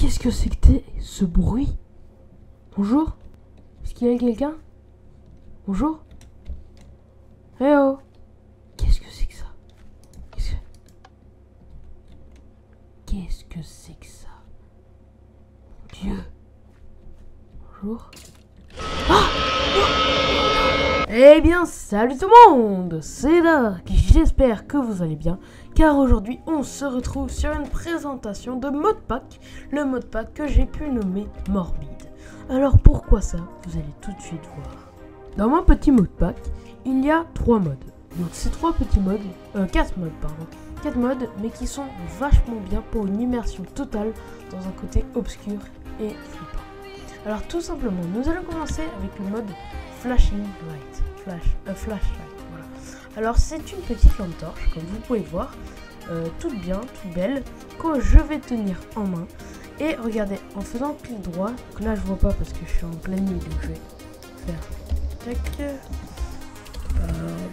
Qu'est-ce que c'est que ce bruit? Bonjour? Est-ce qu'il y a quelqu'un? Bonjour? Eh oh! Qu'est-ce que c'est que ça? Qu'est-ce que c'est que ça? Mon Dieu! Bonjour? Ah! Eh bien, salut tout le monde! C'est Dark, j'espère que vous allez bien, car aujourd'hui on se retrouve sur une présentation de modpack, le modpack que j'ai pu nommer Morbide. Alors pourquoi ça? Vous allez tout de suite voir. Dans mon petit modpack, il y a 3 modes. Donc ces 3 petits modes, 4 modes pardon, 4 modes, mais qui sont vachement bien pour une immersion totale dans un côté obscur et flippant. Alors tout simplement, nous allons commencer avec le mode Flashing Light, Flashlight, voilà. Alors c'est une petite lampe torche, comme vous pouvez voir, toute bien, toute belle, que je vais tenir en main. Et regardez, en faisant clic droit, donc là je vois pas parce que je suis en pleine nuit, donc je vais faire tac.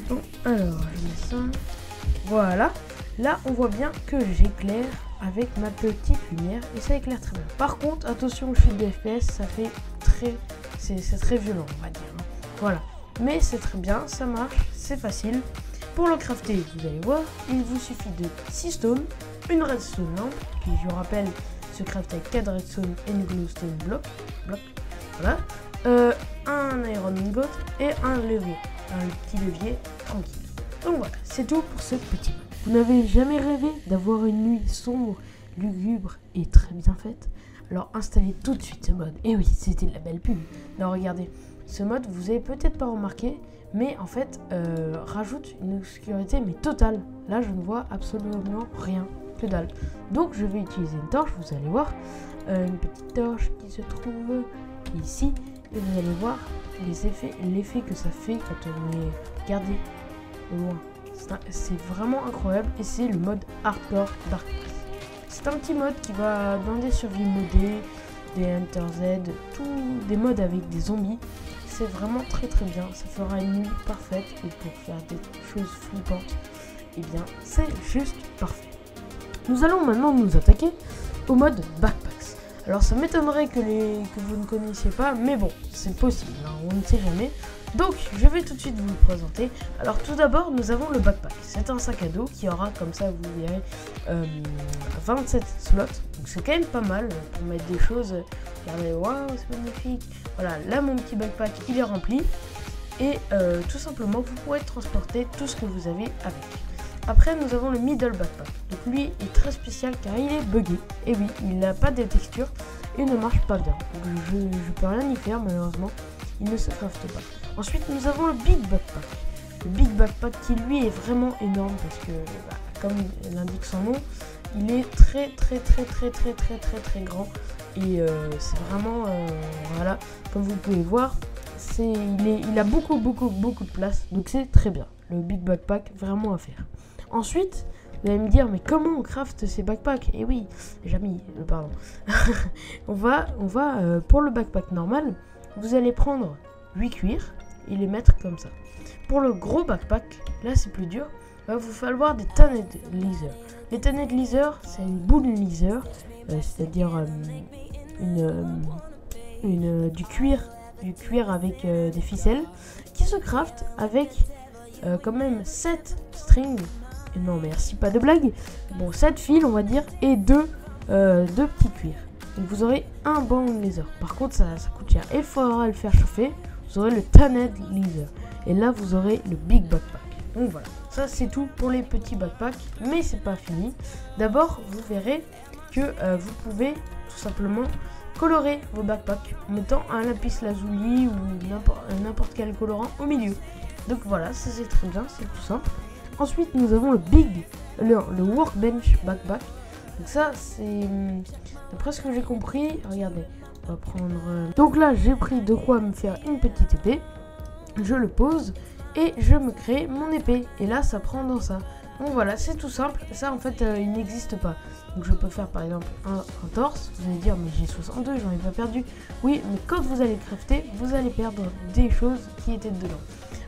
Bon, alors je mets ça. Voilà, là on voit bien que j'éclaire avec ma petite lumière et ça éclaire très bien. Par contre, attention, je suis de FPS, ça fait c'est très violent, on va dire. Hein. Voilà, mais c'est très bien, ça marche, c'est facile. Pour le crafter, vous allez voir, il vous suffit de 6 stones, une redstone lampe, qui je rappelle se craft avec 4 redstone et une glowstone bloc, voilà, un iron ingot et un levier, un petit levier tranquille. Donc voilà, c'est tout pour ce petit mode. Vous n'avez jamais rêvé d'avoir une nuit sombre, lugubre et très bien faite? Alors installez tout de suite ce mode. Et oui, c'était de la belle pub. Non, regardez, ce mode, vous avez peut-être pas remarqué, mais en fait, rajoute une obscurité mais totale. Là, je ne vois absolument rien, que dalle. Donc, je vais utiliser une torche, vous allez voir, une petite torche qui se trouve ici, et vous allez voir l'effet que ça fait quand on est regardé au loin. C'est vraiment incroyable et c'est le mode Hardcore Darkness. C'est un petit mode qui va dans des survies modées, des Enter Z, tous des modes avec des zombies. C'est vraiment très bien, ça fera une nuit parfaite et pour faire des choses flippantes, et bien c'est juste parfait. Nous allons maintenant nous attaquer au mode Backpacks. Alors ça m'étonnerait que vous ne connaissiez pas, mais bon, c'est possible, hein, on ne sait jamais. Donc je vais tout de suite vous le présenter. Alors tout d'abord nous avons le backpack. C'est un sac à dos qui aura comme ça vous verrez 27 slots. Donc c'est quand même pas mal pour mettre des choses. Regardez, waouh c'est magnifique. Voilà, là mon petit backpack il est rempli. Et tout simplement vous pourrez transporter tout ce que vous avez avec. Après nous avons le middle backpack. Donc lui est très spécial car il est buggé. Et oui, il n'a pas de texture et ne marche pas bien. Donc je peux rien y faire malheureusement. Il ne se crafte pas. Ensuite, nous avons le Big Backpack. Le Big Backpack qui lui est vraiment énorme parce que, comme l'indique son nom, il est très grand. Et c'est vraiment, voilà, comme vous pouvez voir, il a beaucoup de place. Donc c'est très bien. Le Big Backpack, vraiment à faire. Ensuite, vous allez me dire, mais comment on craft ces backpacks? Et oui, jamais, pardon. on va pour le backpack normal, vous allez prendre 8 cuirs et les mettre comme ça. Pour le gros backpack, là c'est plus dur, il va vous falloir des Tanned Leather. Les Tanned Leather, c'est une boule leather, c'est-à-dire du cuir avec des ficelles qui se craft avec quand même 7 strings. Non merci, pas de blague. Bon, 7 fils on va dire et 2 petits cuirs. Donc vous aurez un bon leather. Par contre ça coûte cher et il faudra le faire chauffer. Vous aurez le Tanned Leather. Et là vous aurez le Big Backpack. Donc voilà, ça c'est tout pour les petits backpacks. Mais c'est pas fini. D'abord vous verrez que vous pouvez tout simplement colorer vos backpacks en mettant un lapis lazuli ou n'importe quel colorant au milieu. Donc voilà, ça c'est très bien, c'est tout simple. Ensuite nous avons le Workbench Backpack. Donc ça c'est d'après ce que j'ai compris, regardez, on va prendre donc là j'ai pris de quoi me faire une petite épée, je le pose et je me crée mon épée et là ça prend dans ça. Donc voilà, c'est tout simple, ça en fait il n'existe pas. Donc je peux faire par exemple un torse, vous allez dire mais j'ai 62, j'en ai pas perdu. Oui, mais quand vous allez crafter, vous allez perdre des choses qui étaient dedans.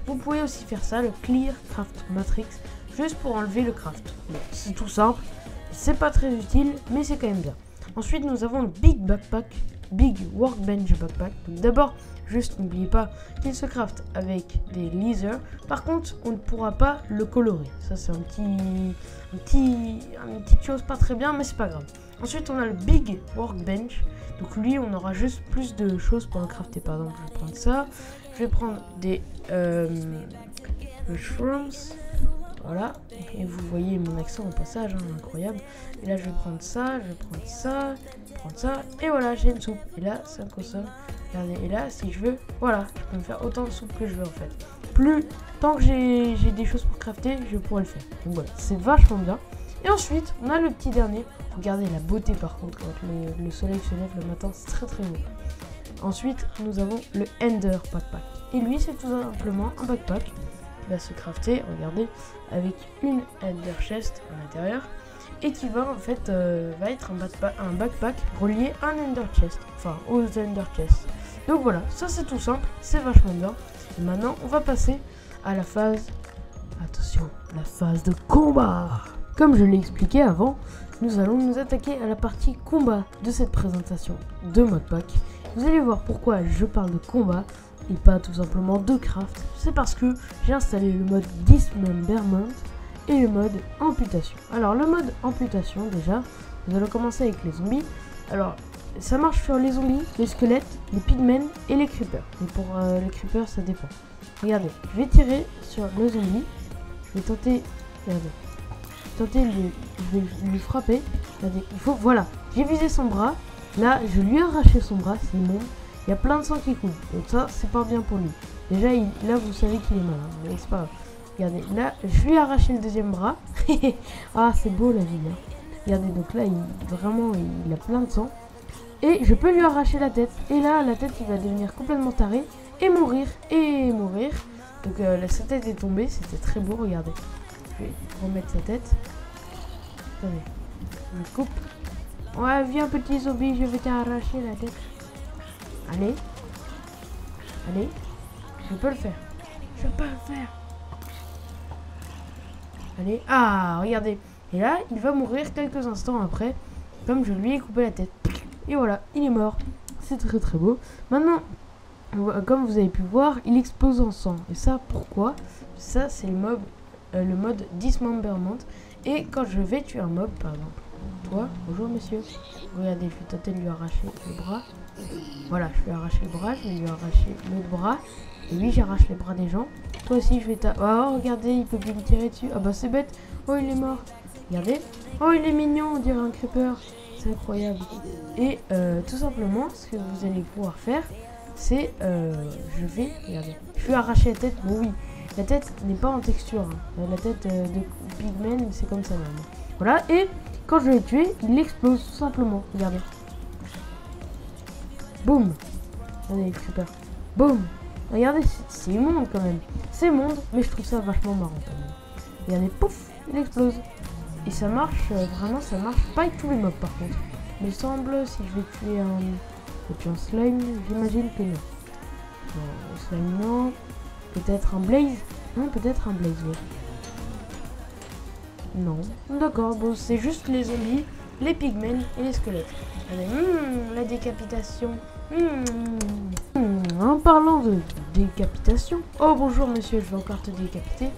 Vous pouvez aussi faire ça, le Clear Craft Matrix, juste pour enlever le craft. Bon, c'est tout simple, c'est pas très utile, mais c'est quand même bien. Ensuite, nous avons le Big Backpack, Big Workbench Backpack. Donc d'abord, juste n'oubliez pas qu'il se craft avec des lasers. Par contre, on ne pourra pas le colorer. Ça, c'est une petite chose pas très bien, mais c'est pas grave. Ensuite, on a le Big Workbench. Donc lui, on aura juste plus de choses pour le crafter. Par exemple, je vais prendre ça. Je vais prendre des mushrooms. Voilà. Et vous voyez mon accent au passage, hein, incroyable. Et là, je vais prendre ça, je vais prendre ça, je vais prendre ça. Et voilà, j'ai une soupe. Et là, ça me consomme. Regardez. Et là, si je veux, voilà, je peux me faire autant de soupe que je veux en fait. Tant que j'ai des choses pour crafter, je pourrai le faire. Donc voilà, c'est vachement bien. Et ensuite, on a le petit dernier. Regardez la beauté par contre, quand le soleil se lève le matin, c'est très très beau. Ensuite, nous avons le Ender Backpack. Et lui, c'est tout simplement un backpack qui va se crafter, regardez, avec une Ender Chest à l'intérieur. Et qui va en fait va être un backpack relié à un Ender Chest. Enfin, aux Ender Chests. Donc voilà, ça c'est tout simple, c'est vachement bien. Et maintenant, on va passer à la phase... Attention, la phase de combat. Comme je l'ai expliqué avant, nous allons nous attaquer à la partie combat de cette présentation de modpack. Vous allez voir pourquoi je parle de combat et pas tout simplement de craft. C'est parce que j'ai installé le mode Dismemberment et le mode amputation. Alors le mode amputation, déjà, nous allons commencer avec les zombies. Alors ça marche sur les zombies, les squelettes, les pigmen et les creepers. Mais pour les creepers, ça dépend. Regardez, je vais tirer sur le zombie. Je vais tenter... Regardez. Je vais lui frapper. Regardez, voilà, j'ai visé son bras. Là, je lui ai arraché son bras, c'est bon. Il y a plein de sang qui coule. Donc ça, c'est pas bien pour lui. Déjà, là, vous savez qu'il est malin. Mais c'est pas grave. Regardez, là, je lui ai arraché le deuxième bras. Ah, c'est beau la vie. Hein. Regardez, donc là, il a plein de sang. Et je peux lui arracher la tête. Et là, la tête, il va devenir complètement taré. Et mourir. Donc sa tête est tombée. C'était très beau, regardez. Je vais remettre sa tête. Attendez. Je coupe. Ouais, viens petit zombie, je vais t'arracher la tête. Allez. Allez. Je peux le faire. Je peux le faire. Allez. Ah, regardez. Et là, il va mourir quelques instants après. Comme je lui ai coupé la tête. Et voilà, il est mort. C'est très très beau. Maintenant, comme vous avez pu voir, il explose en sang. Et ça, pourquoi? Ça, c'est le mode Dismemberment. Et quand je vais tuer un mob, par exemple. Toi, bonjour monsieur. Regardez, je vais tenter de lui arracher le bras. Voilà, je vais arracher le bras, je vais lui arracher l'autre bras. Et lui, j'arrache les bras des gens. Toi aussi, je vais oh, regardez, il peut plus me tirer dessus. Ah bah c'est bête. Oh, il est mort. Regardez. Oh, il est mignon, on dirait un creeper. C'est incroyable. Et tout simplement, ce que vous allez pouvoir faire, c'est... regardez. Je vais arracher la tête. Bon oui, la tête n'est pas en texture. Hein. La tête de pigmen, c'est comme ça même. Voilà, et quand je l'ai tué, il explose tout simplement. Regardez. Boum. Regardez, super. Boum. Regardez, c'est immonde quand même. C'est immonde, mais je trouve ça vachement marrant quand même. Regardez, pouf, il explose. Et ça marche, vraiment, ça marche pas avec tous les mobs par contre. Mais il semble, si je vais tuer un slime, j'imagine que non. Non, slime non. Peut-être un blaze. Non, peut-être un blaze, oui. Non. D'accord, bon, c'est juste les zombies, les pigmen et les squelettes. La décapitation. En parlant de décapitation. Oh bonjour monsieur, je vais encore te décapiter.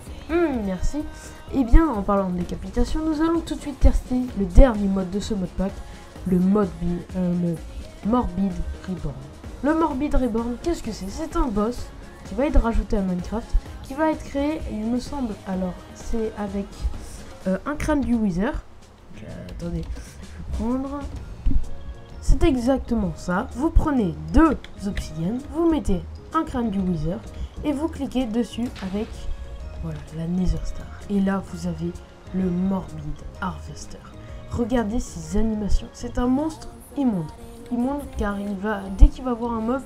Merci. Et bien, en parlant de décapitation, nous allons tout de suite tester le dernier mode de ce modpack, le Morbid Reborn. Le Morbid Reborn, qu'est-ce que c'est? C'est un boss qui va être rajouté à Minecraft, qui va être créé, il me semble, alors c'est avec un crâne du Wither. Attendez, je vais prendre... C'est exactement ça. Vous prenez 2 obsidiennes, vous mettez un crâne du Wither et vous cliquez dessus avec voilà, la Nether Star. Et là, vous avez le Morbid Harvester. Regardez ces animations. C'est un monstre immonde. Immonde car dès qu'il va voir un mob,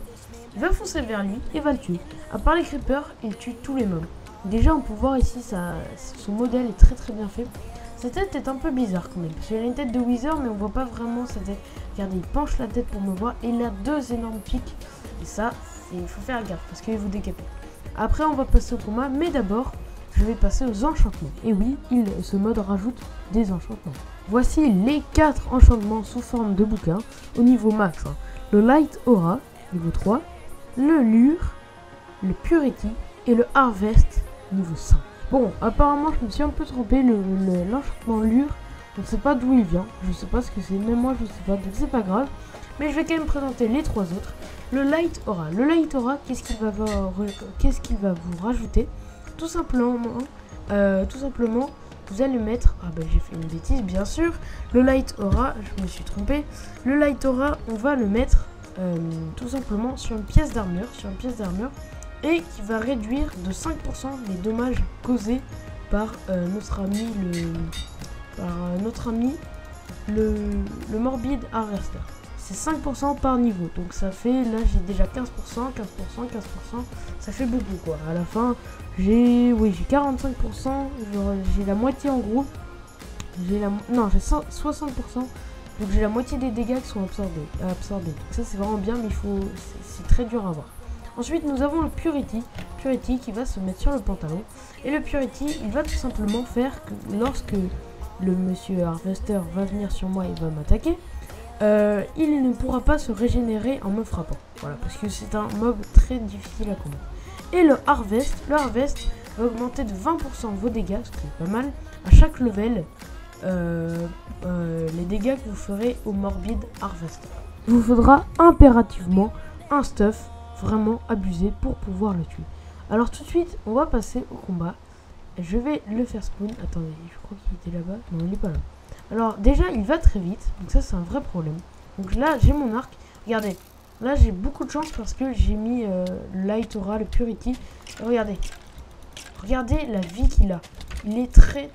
il va foncer vers lui et va le tuer. À part les creepers, il tue tous les mobs. Déjà, on peut voir ici, son modèle est très très bien fait. Sa tête est un peu bizarre quand même. Parce qu'il a une tête de Wither, mais on voit pas vraiment sa tête. Regardez, il penche la tête pour me voir. Et il a 2 énormes pics. Et ça, il faut faire gaffe parce qu'il vous décapite. Après, on va passer au combat. Mais d'abord, je vais passer aux enchantements. Et oui, ce mode rajoute des enchantements. voici les 4 enchantements sous forme de bouquin au niveau max. Hein. Le Light Aura, niveau 3, le Lure, le Purity et le Harvest, niveau 5. Bon, apparemment, je me suis un peu trompé. L'enchantement Lure, je ne sais pas d'où il vient. Je ne sais pas ce que c'est. Même moi, je ne sais pas. Donc, c'est pas grave. Mais je vais quand même présenter les 3 autres. Le Light Aura. Le Light Aura, qu'est-ce qu'il va vous rajouter? Tout simplement, vous allez mettre... Ah bah j'ai fait une bêtise, bien sûr. Le Light Aura, je me suis trompé. Le Light Aura, on va le mettre tout simplement sur une pièce d'armure. Et qui va réduire de 5% les dommages causés par notre ami le Morbid Harvester. C'est 5% par niveau, donc ça fait, là j'ai déjà 15%, ça fait beaucoup quoi. À la fin, j'ai 45%, j'ai la moitié en gros, j'ai 60%, donc j'ai la moitié des dégâts qui sont absorbés. Donc ça c'est vraiment bien, mais c'est très dur à voir. Ensuite, nous avons le Purity qui va se mettre sur le pantalon. Et le Purity, il va tout simplement faire que lorsque le monsieur Harvester va venir sur moi et va m'attaquer, il ne pourra pas se régénérer en me frappant. Voilà, parce que c'est un mob très difficile à combattre. Et le Harvest va augmenter de 20% vos dégâts, ce qui est pas mal, à chaque level, les dégâts que vous ferez au Morbid Harvester. Il vous faudra impérativement un stuff vraiment abusé pour pouvoir le tuer. Alors tout de suite, on va passer au combat. Je vais le faire spawn. Attendez, je crois qu'il était là-bas. Non, il n'est pas là. Alors déjà, il va très vite. Donc ça, c'est un vrai problème. Donc là, j'ai mon arc. Regardez. Là, j'ai beaucoup de chance parce que j'ai mis le Light Aura, le Purity. Et regardez. Regardez la vie qu'il a. Il est très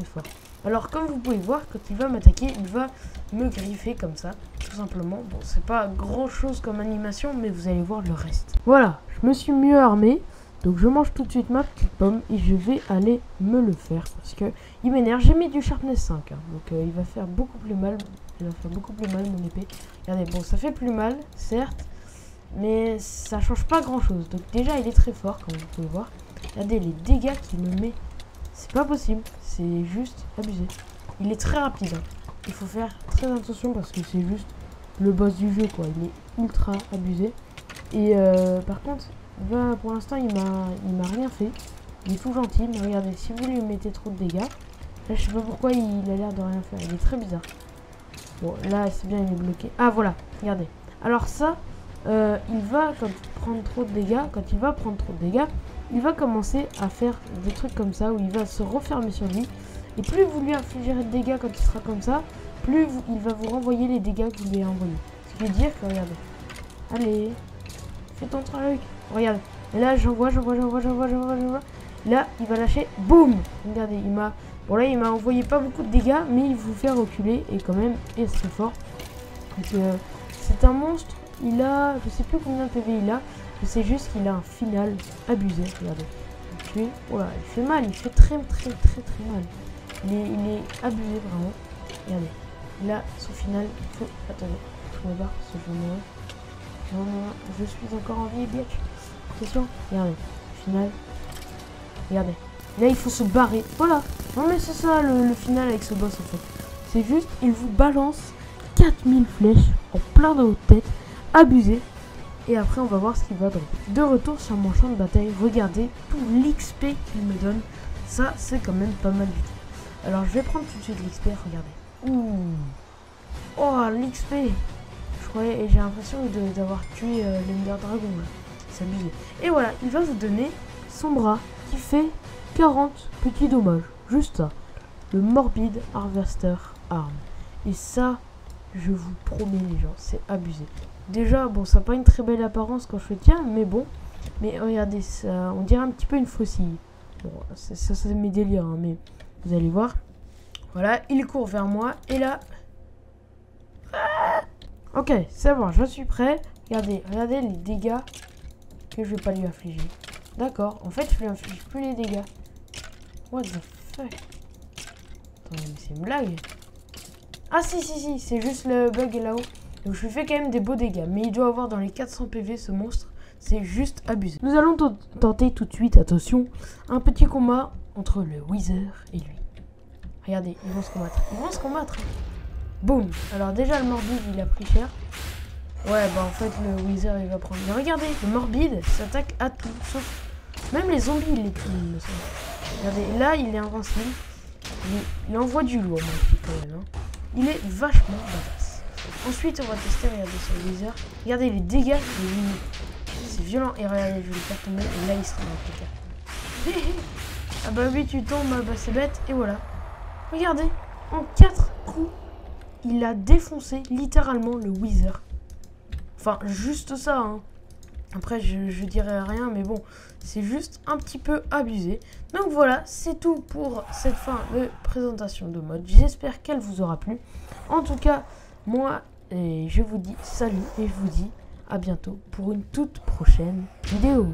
fort. Alors comme vous pouvez voir, quand il va m'attaquer, il va me griffer comme ça, tout simplement. Bon, c'est pas grand chose comme animation, mais vous allez voir le reste. Voilà, je me suis mieux armé. Donc je mange tout de suite ma petite pomme et je vais aller me le faire parce que il m'énerve. J'ai mis du sharpness 5, hein, donc il va faire beaucoup plus mal. Il va faire beaucoup plus mal mon épée. Regardez, bon, ça fait plus mal, certes, mais ça change pas grand chose. Donc déjà, il est très fort, comme vous pouvez voir. Regardez les dégâts qu'il me met. C'est pas possible, c'est juste abusé. Il est très rapide. Hein. Il faut faire très attention parce que c'est juste le boss du jeu, quoi. Il est ultra abusé. Et par contre, bah, pour l'instant, il m'a rien fait. Il est tout gentil, mais regardez, si vous lui mettez trop de dégâts, là, je sais pas pourquoi il a l'air de rien faire. Il est très bizarre. Bon, là, c'est bien, il est bloqué. Ah, voilà, regardez. Alors ça, il va prendre trop de dégâts. Quand il va prendre trop de dégâts, il va commencer à faire des trucs comme ça, où il va se refermer sur lui. Et plus vous lui infligerez de dégâts quand il sera comme ça, plus il va vous renvoyer les dégâts que vous lui avez envoyés. Ce qui veut dire que, regardez. Allez, fais ton truc. Regarde. Et là, j'envoie. Là, il va lâcher. Boum. Regardez, bon là, il m'a envoyé pas beaucoup de dégâts, mais il vous fait reculer. Et quand même, il est très fort. Donc, c'est un monstre. Il a, je sais plus combien de PV il a. Je sais juste qu'il a un final abusé. Regardez. Oh là, il fait mal. Il fait très mal. Il est abusé vraiment. Regardez. Là, son final, il faut... Attendez, je me barre parce que je vais mourir. Non, je suis encore en vie, bitch. Attention, regardez. Final. Regardez. Là, il faut se barrer. Voilà. Non, mais c'est ça le final avec ce boss en fait. C'est juste, il vous balance 4000 flèches en plein de votre tête. Abusé. Et après, on va voir ce qu'il va dropper. De retour sur mon champ de bataille, regardez tout l'XP qu'il me donne. Ça, c'est quand même pas mal du tout. Alors, je vais prendre tout de suite l'XP. Regardez. Ouh. Oh, l'XP. Je croyais, et j'ai l'impression d'avoir tué l'Ender Dragon. C'est abusé. Et voilà, il va vous donner son bras qui fait 40 petits dommages. Juste ça. Le Morbid Harvester Arm. Et ça, je vous promets les gens, c'est abusé. Déjà, bon, ça n'a pas une très belle apparence quand je le tiens, mais bon. Mais regardez, ça, on dirait un petit peu une faucille. Bon, ça c'est mes délires, hein, mais vous allez voir. Voilà, il court vers moi, et là... Ah, ok, c'est bon, je suis prêt. Regardez les dégâts que je vais pas lui infliger. D'accord, en fait, je lui inflige plus les dégâts. What the fuck? Attendez, mais c'est une blague. Ah si, c'est juste le bug là-haut. Donc je lui fais quand même des beaux dégâts. Mais il doit avoir dans les 400 PV ce monstre. C'est juste abusé. Nous allons tenter tout de suite, attention, un petit combat entre le Wither et lui. Regardez, ils vont se combattre. Ils vont se combattre. Boum. Alors déjà, le morbide, il a pris cher. Ouais, bah en fait, le Wither, il va prendre. Mais regardez, le morbide s'attaque à tout. Sauf... Même les zombies, il les tue, il me semble. Regardez, là, il est invincible. Il envoie du lourd, mon petit quand même. Hein. Il est vachement badass. Ensuite, on va tester, regardez, sur le Wither. Regardez les dégâts. C'est violent. Et regardez, je vais le faire tomber. Et là, il se tombe en tout cas. Ah bah oui, tu tombes, bah c'est bête. Et voilà. Regardez, en 4 coups, il a défoncé littéralement le Wither. Enfin, juste ça, hein. Après, je dirais rien, mais bon, c'est juste un petit peu abusé. Donc voilà, c'est tout pour cette fin de présentation de mode. J'espère qu'elle vous aura plu. En tout cas, moi, je vous dis salut et je vous dis à bientôt pour une toute prochaine vidéo.